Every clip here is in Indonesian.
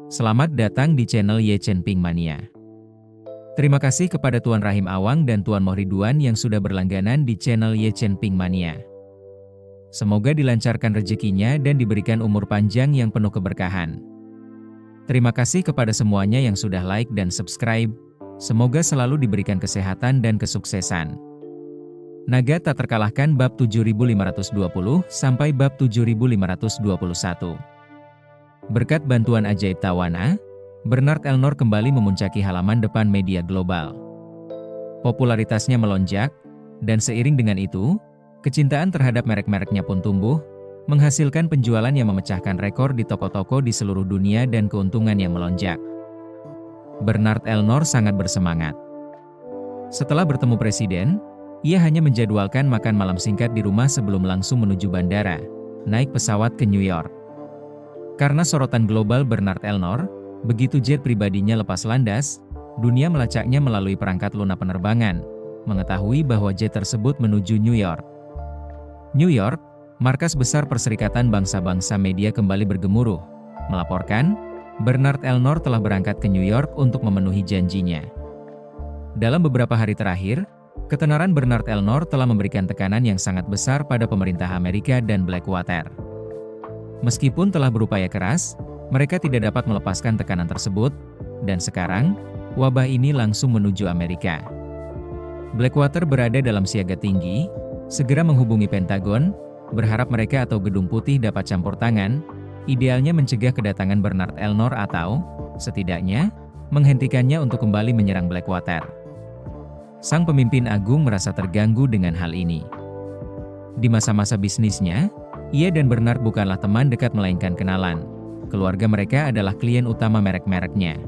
Selamat datang di channel Ye Chen Ping Mania. Terima kasih kepada Tuan Rahim Awang dan Tuan Mohriduan yang sudah berlangganan di channel Ye Chen Ping Mania. Semoga dilancarkan rezekinya dan diberikan umur panjang yang penuh keberkahan. Terima kasih kepada semuanya yang sudah like dan subscribe. Semoga selalu diberikan kesehatan dan kesuksesan. Naga tak terkalahkan bab 7520 sampai bab 7521. Berkat bantuan ajaib Tawana, Bernard Elnor kembali memuncaki halaman depan media global. Popularitasnya melonjak, dan seiring dengan itu, kecintaan terhadap merek-mereknya pun tumbuh, menghasilkan penjualan yang memecahkan rekor di toko-toko di seluruh dunia dan keuntungan yang melonjak. Bernard Elnor sangat bersemangat. Setelah bertemu presiden, ia hanya menjadwalkan makan malam singkat di rumah sebelum langsung menuju bandara, naik pesawat ke New York. Karena sorotan global Bernard Elnor, begitu jet pribadinya lepas landas, dunia melacaknya melalui perangkat lunak penerbangan, mengetahui bahwa jet tersebut menuju New York. New York, markas besar Perserikatan Bangsa-Bangsa Media kembali bergemuruh, melaporkan, Bernard Elnor telah berangkat ke New York untuk memenuhi janjinya. Dalam beberapa hari terakhir, ketenaran Bernard Elnor telah memberikan tekanan yang sangat besar pada pemerintah Amerika dan Blackwater. Meskipun telah berupaya keras, mereka tidak dapat melepaskan tekanan tersebut, dan sekarang, wabah ini langsung menuju Amerika. Blackwater berada dalam siaga tinggi, segera menghubungi Pentagon, berharap mereka atau Gedung Putih dapat campur tangan, idealnya mencegah kedatangan Bernard Elnor atau, setidaknya, menghentikannya untuk kembali menyerang Blackwater. Sang pemimpin agung merasa terganggu dengan hal ini. Di masa-masa bisnisnya, ia dan Bernard bukanlah teman dekat melainkan kenalan. Keluarga mereka adalah klien utama merek-mereknya.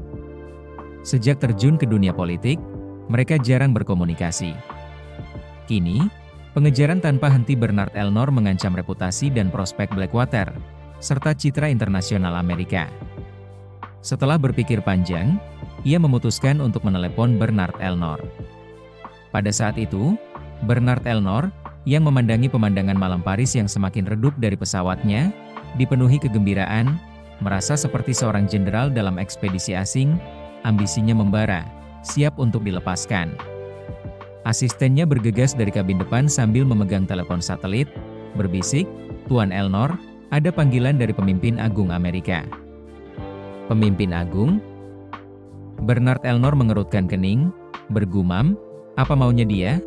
Sejak terjun ke dunia politik, mereka jarang berkomunikasi. Kini, pengejaran tanpa henti Bernard Elnor mengancam reputasi dan prospek Blackwater, serta citra internasional Amerika. Setelah berpikir panjang, ia memutuskan untuk menelepon Bernard Elnor. Pada saat itu, Bernard Elnor, yang memandangi pemandangan malam Paris yang semakin redup dari pesawatnya, dipenuhi kegembiraan, merasa seperti seorang jenderal dalam ekspedisi asing, ambisinya membara, siap untuk dilepaskan. Asistennya bergegas dari kabin depan sambil memegang telepon satelit, berbisik, "Tuan Elnor, ada panggilan dari pemimpin agung Amerika." Pemimpin agung? Bernard Elnor mengerutkan kening, bergumam, "Apa maunya dia?"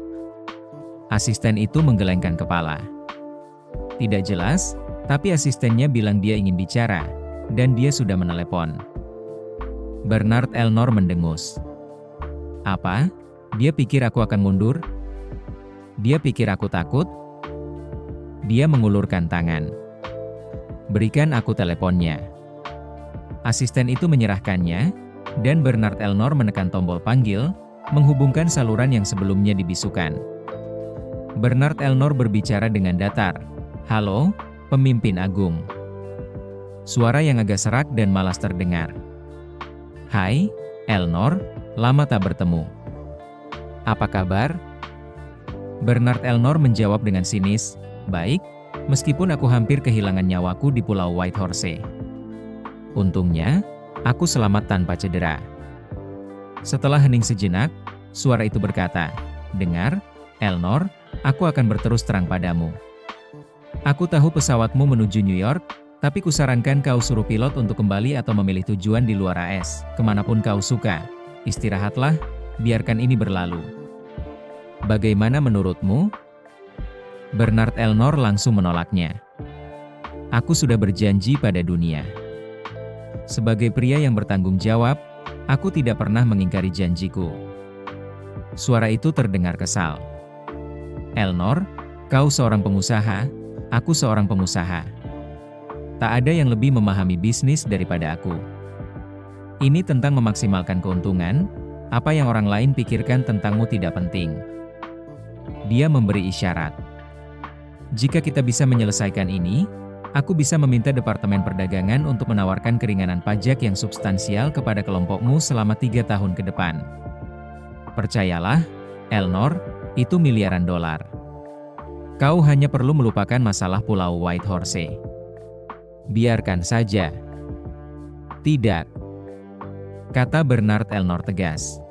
Asisten itu menggelengkan kepala. Tidak jelas, tapi asistennya bilang dia ingin bicara, dan dia sudah menelepon. Bernard Elnor mendengus. "Apa? Dia pikir aku akan mundur? Dia pikir aku takut?" Dia mengulurkan tangan. "Berikan aku teleponnya." Asisten itu menyerahkannya, dan Bernard Elnor menekan tombol panggil, menghubungkan saluran yang sebelumnya dibisukan. Bernard Elnor berbicara dengan datar. "Halo, pemimpin agung." Suara yang agak serak dan malas terdengar. "Hai, Elnor, lama tak bertemu. Apa kabar?" Bernard Elnor menjawab dengan sinis, "Baik, meskipun aku hampir kehilangan nyawaku di Pulau Whitehorse. Untungnya, aku selamat tanpa cedera." Setelah hening sejenak, suara itu berkata, "Dengar, Elnor, aku akan berterus terang padamu. Aku tahu pesawatmu menuju New York, tapi kusarankan kau suruh pilot untuk kembali atau memilih tujuan di luar AS, kemanapun kau suka. Istirahatlah, biarkan ini berlalu. Bagaimana menurutmu?" Bernard Elnor langsung menolaknya. "Aku sudah berjanji pada dunia. Sebagai pria yang bertanggung jawab, aku tidak pernah mengingkari janjiku." Suara itu terdengar kesal. "Elnor, kau seorang pengusaha, aku seorang pengusaha. Tak ada yang lebih memahami bisnis daripada aku. Ini tentang memaksimalkan keuntungan, apa yang orang lain pikirkan tentangmu tidak penting." Dia memberi isyarat. "Jika kita bisa menyelesaikan ini, aku bisa meminta Departemen Perdagangan untuk menawarkan keringanan pajak yang substansial kepada kelompokmu selama 3 tahun ke depan. Percayalah, Elnor, itu miliaran dolar. Kau hanya perlu melupakan masalah Pulau Whitehorse." "Biarkan saja." "Tidak, kata Bernard Elnor tegas.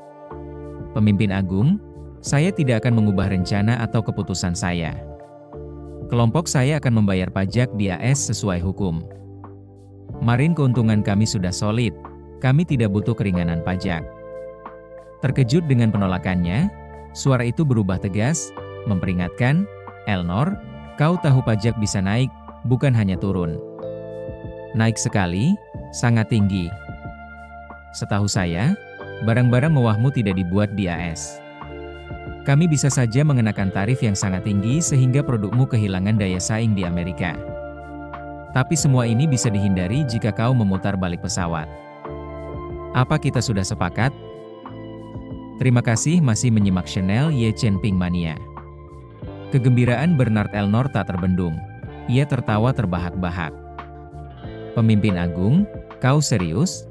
Pemimpin agung, saya tidak akan mengubah rencana atau keputusan saya. Kelompok saya akan membayar pajak di AS sesuai hukum. Margin keuntungan kami sudah solid, kami tidak butuh keringanan pajak. Terkejut dengan penolakannya, suara itu berubah tegas, memperingatkan, Elnor, kau tahu pajak bisa naik, bukan hanya turun. Naik sekali, sangat tinggi. Setahu saya, barang-barang mewahmu tidak dibuat di AS. Kami bisa saja mengenakan tarif yang sangat tinggi sehingga produkmu kehilangan daya saing di Amerika. Tapi semua ini bisa dihindari jika kau memutar balik pesawat. Apa kita sudah sepakat? Terima kasih masih menyimak channel Ye Chen Ping Mania. Kegembiraan Bernard Elnor tak terbendung. Ia tertawa terbahak-bahak. Pemimpin agung, kau serius?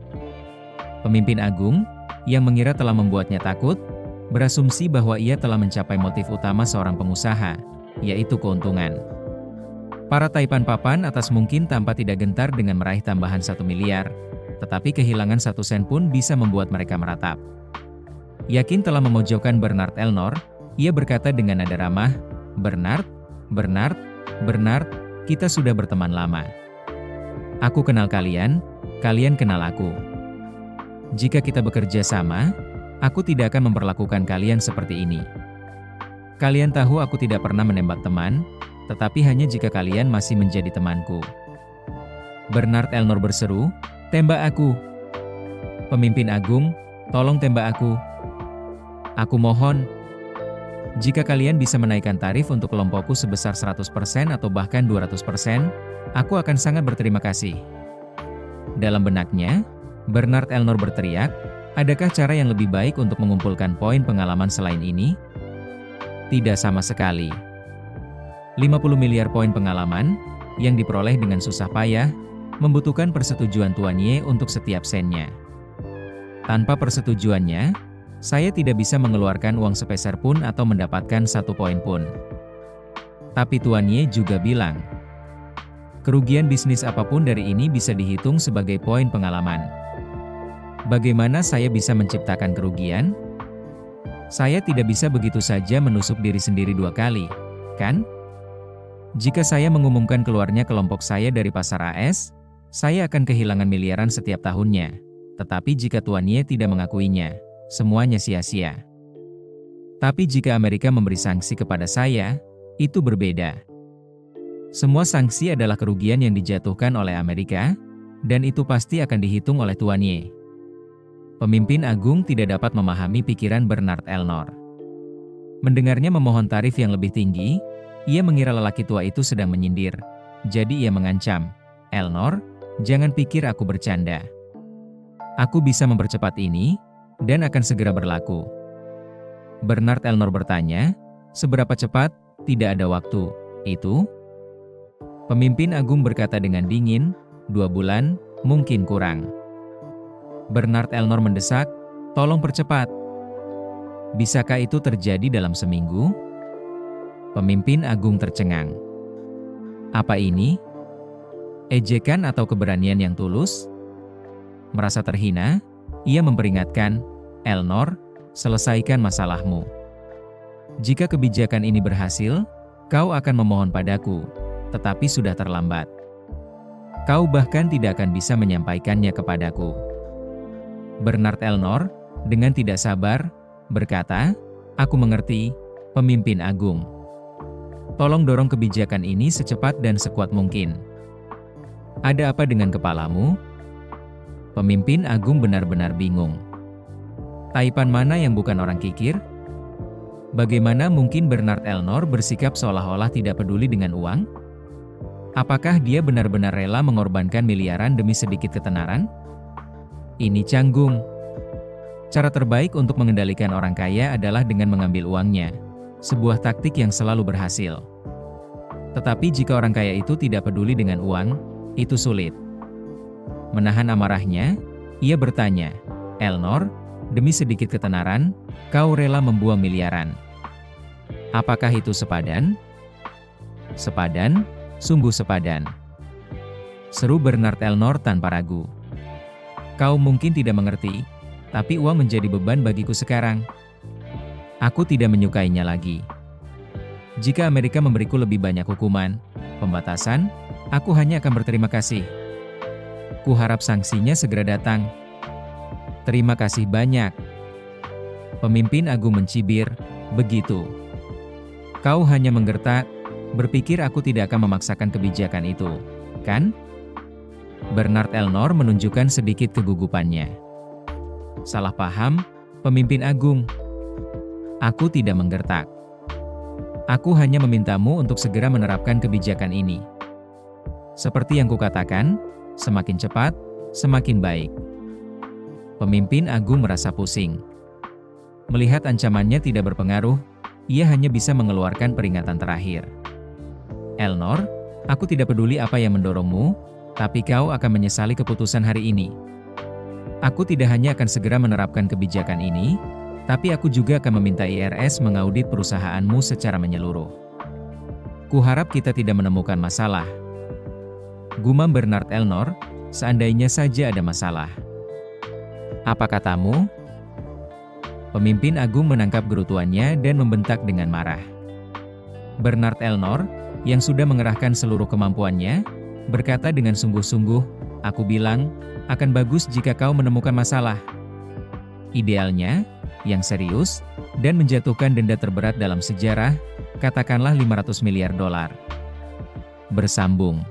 Pemimpin agung, yang mengira telah membuatnya takut, berasumsi bahwa ia telah mencapai motif utama seorang pengusaha, yaitu keuntungan. Para taipan papan atas mungkin tampak tidak gentar dengan meraih tambahan 1 miliar, tetapi kehilangan 1 sen pun bisa membuat mereka meratap. Yakin telah memojokkan Bernard Elnor, ia berkata dengan nada ramah, Bernard, kita sudah berteman lama. Aku kenal kalian, kalian kenal aku. Jika kita bekerja sama, aku tidak akan memperlakukan kalian seperti ini. Kalian tahu aku tidak pernah menembak teman, tetapi hanya jika kalian masih menjadi temanku. Bernard Elnor berseru, tembak aku. Pemimpin agung, tolong tembak aku. Aku mohon. Jika kalian bisa menaikkan tarif untuk kelompokku sebesar 100% atau bahkan 200%, aku akan sangat berterima kasih. Dalam benaknya, Bernard Elnor berteriak, adakah cara yang lebih baik untuk mengumpulkan poin pengalaman selain ini? Tidak sama sekali. 50 miliar poin pengalaman, yang diperoleh dengan susah payah, membutuhkan persetujuan Tuan Ye untuk setiap sennya. Tanpa persetujuannya, saya tidak bisa mengeluarkan uang sepeser pun atau mendapatkan 1 poin pun. Tapi Tuan Ye juga bilang, kerugian bisnis apapun dari ini bisa dihitung sebagai poin pengalaman. Bagaimana saya bisa menciptakan kerugian? Saya tidak bisa begitu saja menusuk diri sendiri 2 kali, kan? Jika saya mengumumkan keluarnya kelompok saya dari pasar AS, saya akan kehilangan miliaran setiap tahunnya. Tetapi jika Tuan Ye tidak mengakuinya, semuanya sia-sia. Tapi jika Amerika memberi sanksi kepada saya, itu berbeda. Semua sanksi adalah kerugian yang dijatuhkan oleh Amerika, dan itu pasti akan dihitung oleh Tuan Ye. Pemimpin agung tidak dapat memahami pikiran Bernard Elnor. Mendengarnya memohon tarif yang lebih tinggi, ia mengira lelaki tua itu sedang menyindir. Jadi ia mengancam, Elnor, jangan pikir aku bercanda. Aku bisa mempercepat ini, dan akan segera berlaku. Bernard Elnor bertanya, seberapa cepat? Tidak ada waktu. Itu? Pemimpin agung berkata dengan dingin, 2 bulan, mungkin kurang. Bernard Elnor mendesak, tolong percepat. Bisakah itu terjadi dalam seminggu? Pemimpin agung tercengang. Apa ini? Ejekan atau keberanian yang tulus? Merasa terhina, ia memperingatkan, Elnor, selesaikan masalahmu. Jika kebijakan ini berhasil, kau akan memohon padaku, tetapi sudah terlambat. Kau bahkan tidak akan bisa menyampaikannya kepadaku. Bernard Elnor, dengan tidak sabar, berkata, aku mengerti, pemimpin agung. Tolong dorong kebijakan ini secepat dan sekuat mungkin. Ada apa dengan kepalamu? Pemimpin agung benar-benar bingung. Taipan mana yang bukan orang kikir? Bagaimana mungkin Bernard Elnor bersikap seolah-olah tidak peduli dengan uang? Apakah dia benar-benar rela mengorbankan miliaran demi sedikit ketenaran? Ini canggung. Cara terbaik untuk mengendalikan orang kaya adalah dengan mengambil uangnya. Sebuah taktik yang selalu berhasil. Tetapi jika orang kaya itu tidak peduli dengan uang, itu sulit. Menahan amarahnya, ia bertanya, Elnor, demi sedikit ketenaran, kau rela membuang miliaran. Apakah itu sepadan? Sepadan, sungguh sepadan. Seru Bernard Elnor tanpa ragu. Kau mungkin tidak mengerti, Tapi uang menjadi beban bagiku sekarang. Aku tidak menyukainya lagi. Jika Amerika memberiku lebih banyak hukuman, pembatasan, aku hanya akan berterima kasih. Kuharap sanksinya segera datang. Terima kasih banyak. Pemimpin agung mencibir, begitu. Kau hanya menggertak, berpikir aku tidak akan memaksakan kebijakan itu, kan? Bernard Elnor menunjukkan sedikit kegugupannya. Salah paham, pemimpin agung. Aku tidak menggertak. Aku hanya memintamu untuk segera menerapkan kebijakan ini. Seperti yang kukatakan, semakin cepat, semakin baik. Pemimpin agung merasa pusing. Melihat ancamannya tidak berpengaruh, ia hanya bisa mengeluarkan peringatan terakhir. Elnor, aku tidak peduli apa yang mendorongmu, tapi kau akan menyesali keputusan hari ini. Aku tidak hanya akan segera menerapkan kebijakan ini, tapi aku juga akan meminta IRS mengaudit perusahaanmu secara menyeluruh. Kuharap kita tidak menemukan masalah. Gumam Bernard Elnor, seandainya saja ada masalah. Apa katamu? Pemimpin agung menangkap gerutuannya dan membentak dengan marah. Bernard Elnor, yang sudah mengerahkan seluruh kemampuannya, berkata dengan sungguh-sungguh, aku bilang, akan bagus jika kau menemukan masalah. Idealnya, yang serius, dan menjatuhkan denda terberat dalam sejarah, katakanlah $500 miliar. Bersambung.